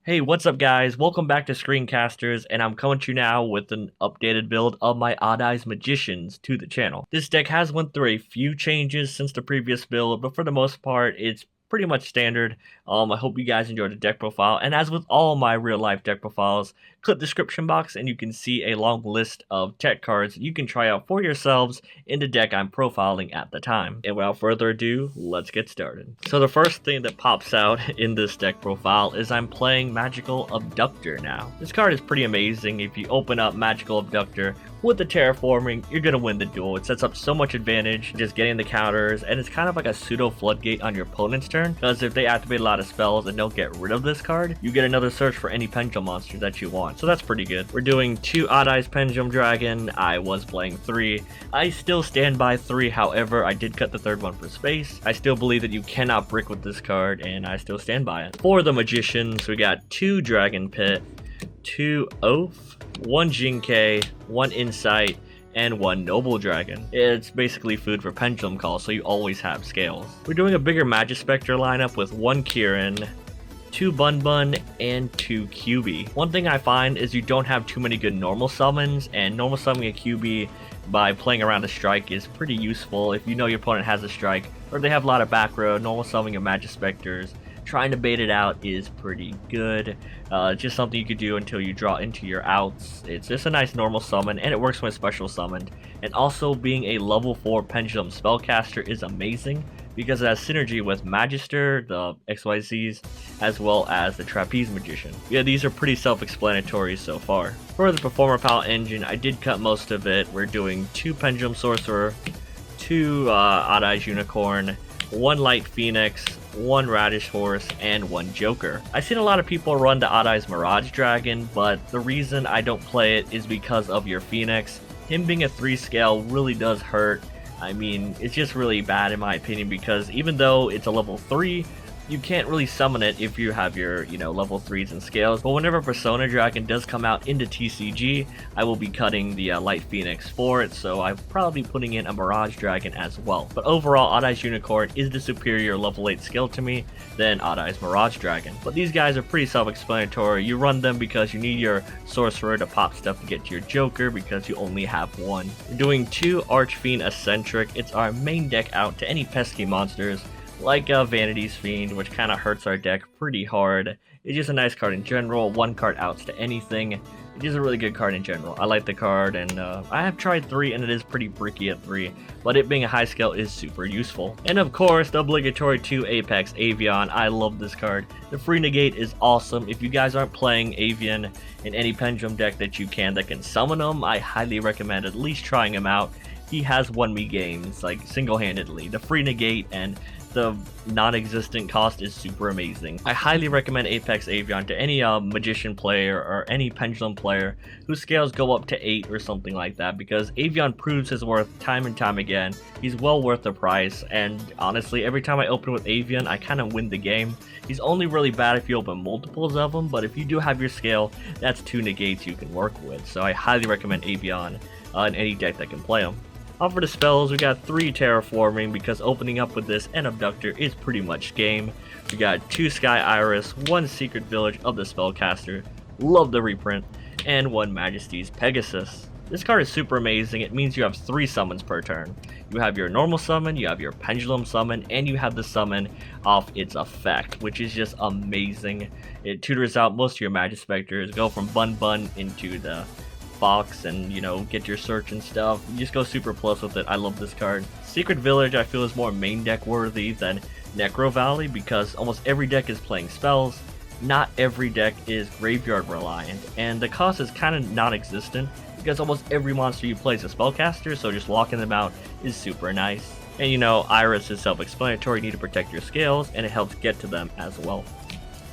Hey, what's up guys? Welcome back to Screencasters, and I'm coming to you now with an updated build of my Odd Eyes Magicians to the channel. This deck has went through a few changes since the previous build, but for the most part, it's pretty much standard. I hope you guys enjoyed the deck profile, and as with all my real-life deck profiles, click the description box and you can see a long list of tech cards you can try out for yourselves in the deck I'm profiling at the time. And without further ado, let's get started. So the first thing that pops out in this deck profile is I'm playing Magical Abductor now. This card is pretty amazing. If you open up Magical Abductor with the terraforming, you're gonna win the duel. It sets up so much advantage just getting the counters, and it's kind of like a pseudo floodgate on your opponent's turn, because if they activate a lot of spells and don't get rid of this card, you get another search for any pendulum monster that you want. So that's pretty good. We're doing 2 Odd Eyes Pendulum Dragon. I was playing 3. I still stand by 3, however, I did cut the third one for space. I still believe that you cannot brick with this card, and I still stand by it. For the Magicians, we got 2 Dragon Pit, 2 Oath, 1 Jinkei, 1 Insight, and 1 Noble Dragon. It's basically food for Pendulum Call, so you always have scales. We're doing a bigger Majespecter lineup with 1 Kieran, 2 Bun Bun, and 2 QB. One thing I find is you don't have too many good normal summons, and normal summoning a QB by playing around a strike is pretty useful if you know your opponent has a strike, or they have a lot of back row. Normal summoning of Majespecters, trying to bait it out is pretty good. Just something you could do until you draw into your outs. It's just a nice normal summon, and it works when special summoned. And also, being a level 4 Pendulum spellcaster is amazing because it has synergy with Magister, the XYZs, as well as the Trapeze Magician. Yeah, these are pretty self-explanatory so far. For the Performapal engine, I did cut most of it. We're doing 2 Pendulum Sorcerer, 2 Odd Eyes Unicorn, 1 Light Phoenix, 1 Radish Horse, and 1 Joker. I've seen a lot of people run the Odd Eyes Mirage Dragon, but the reason I don't play it is because of your Phoenix. Him being a 3 scale really does hurt. I mean, it's just really bad in my opinion, because even though it's a level 3, you can't really summon it if you have your, level 3s and scales. But whenever Persona Dragon does come out into TCG, I will be cutting the Light Phoenix for it, so I'm probably putting in a Mirage Dragon as well. But overall, Odd Eyes Unicorn is the superior level 8 skill to me than Odd Eyes Mirage Dragon. But these guys are pretty self-explanatory. You run them because you need your Sorcerer to pop stuff to get to your Joker because you only have 1. We're doing 2 Archfiend Eccentric. It's our main deck out to any pesky monsters, like Vanity's Fiend, which kind of hurts our deck pretty hard. It's just a nice card in general. 1 card outs to anything. It is a really good card in general. I like the card, and I have tried 3, and it is pretty bricky at 3, but it being a high scale is super useful. And of course, the obligatory 2 Apex Avian. I love this card. The free negate is awesome. If you guys aren't playing Avian in any Pendulum deck that can summon him, I highly recommend at least trying him out. He has won me games, like, single-handedly. The free negate and the non-existent cost is super amazing. I highly recommend Apex Avian to any Magician player or any Pendulum player whose scales go up to 8 or something like that, because Avian proves his worth time and time again. He's well worth the price, and honestly, every time I open with Avian, I kind of win the game. He's only really bad if you open multiples of them, but if you do have your scale, that's 2 negates you can work with. So I highly recommend Avian in any deck that can play him. For the spells, we got 3 Terraforming, because opening up with this and Abductor is pretty much game. We got 2 Sky Iris, 1 Secret Village of the Spellcaster, love the reprint, and 1 Majesty's Pegasus. This card is super amazing. It means you have 3 summons per turn. You have your normal summon, you have your Pendulum summon, and you have the summon off its effect, which is just amazing. It tutors out most of your Majespecters, go from Bun Bun into the box and get your search and stuff. You just go super plus with it. I love this card. Secret Village I feel is more main deck worthy than Necrovalley, because almost every deck is playing spells. Not every deck is graveyard reliant, and the cost is kind of non-existent because almost every monster you play is a spellcaster, so just locking them out is super nice. And Iris is self-explanatory. You need to protect your scales, and it helps get to them as well.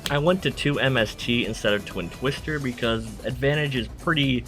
I went to 2 MST instead of Twin Twister because advantage is pretty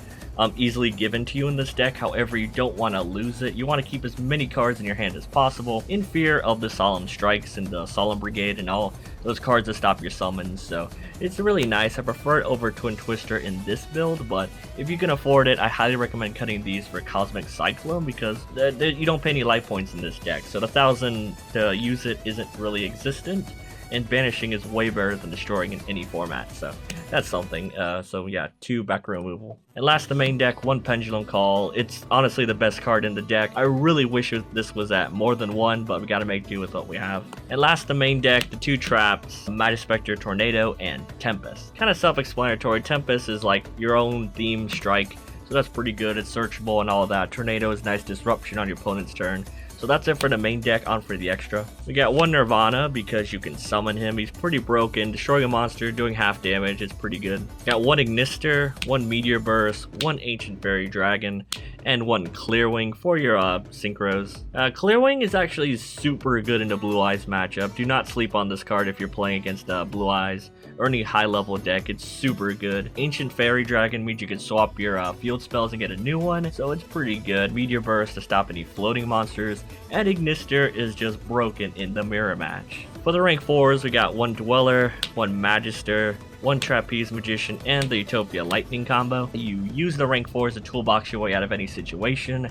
easily given to you in this deck. However, you don't want to lose it. You want to keep as many cards in your hand as possible in fear of the Solemn Strikes and the Solemn Brigade and all those cards that stop your summons. So it's really nice. I prefer it over Twin Twister in this build, but if you can afford it, I highly recommend cutting these for Cosmic Cylclone, because you don't pay any life points in this deck, so the 1,000 to use it isn't really existent. and banishing is way better than destroying in any format, so that's something. So yeah, 2 back removal. And last, the main deck, 1 Pendulum Call. It's honestly the best card in the deck. I really wish this was at more than 1, but we gotta make do with what we have. And last, the main deck, the 2 traps, Majespecter, Tornado, and Tempest. Kind of self-explanatory. Tempest is like your own theme strike, so that's pretty good. It's searchable and all that. Tornado is nice disruption on your opponent's turn. So that's it for the main deck. On for the extra. We got 1 Nirvana because you can summon him. He's pretty broken. Destroying a monster, doing half damage. It's pretty good. Got 1 Ignister, 1 Meteor Burst, 1 Ancient Fairy Dragon, and 1 Clearwing for your synchros. Clearwing is actually super good in the Blue Eyes matchup. Do not sleep on this card if you're playing against Blue Eyes or any high level deck. It's super good. Ancient Fairy Dragon means you can swap your field spells and get a new one, so it's pretty good. Meteor Burst to stop any floating monsters, and Ignister is just broken in the mirror match. For the rank 4s, we got 1 Dweller, 1 Magister, 1 Trapeze Magician, and the Utopia Lightning combo. You use the rank 4 as a toolbox your way out of any situation.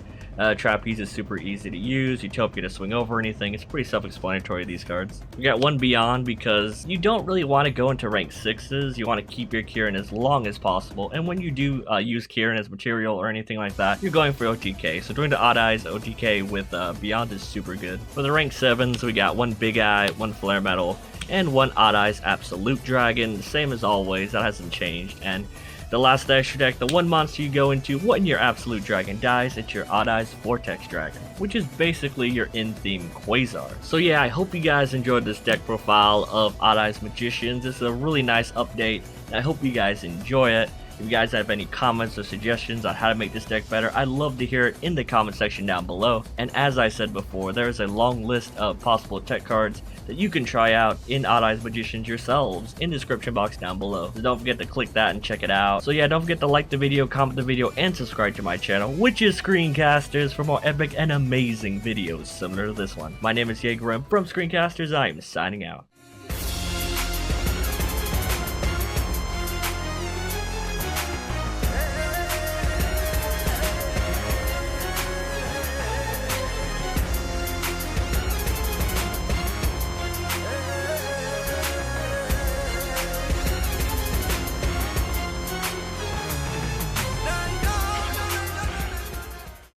Trapeze is super easy to use, Utopia to swing over anything. It's pretty self-explanatory, these cards. We got 1 Beyond because you don't really want to go into rank 6s. You want to keep your Kieran as long as possible, and when you do use Kieran as material or anything like that, you're going for OTK. So during the Odd Eyes, OTK with Beyond is super good. For the rank 7s, we got 1 Big Eye, 1 Flare Metal, and 1 Odd Eyes Absolute Dragon, same as always, that hasn't changed. And the last extra deck, the 1 monster you go into when your Absolute Dragon dies, it's your Odd Eyes Vortex Dragon, which is basically your in-theme Quasar. So yeah, I hope you guys enjoyed this deck profile of Odd Eyes Magicians. This is a really nice update, and I hope you guys enjoy it. If you guys have any comments or suggestions on how to make this deck better, I'd love to hear it in the comment section down below. And as I said before, there's a long list of possible tech cards that you can try out in Odd Eyes Magicians yourselves in the description box down below. So don't forget to click that and check it out. So yeah, don't forget to like the video, comment the video, and subscribe to my channel, which is Screencasters, for more epic and amazing videos similar to this one. My name is Yugioh from Screencasters. I am signing out.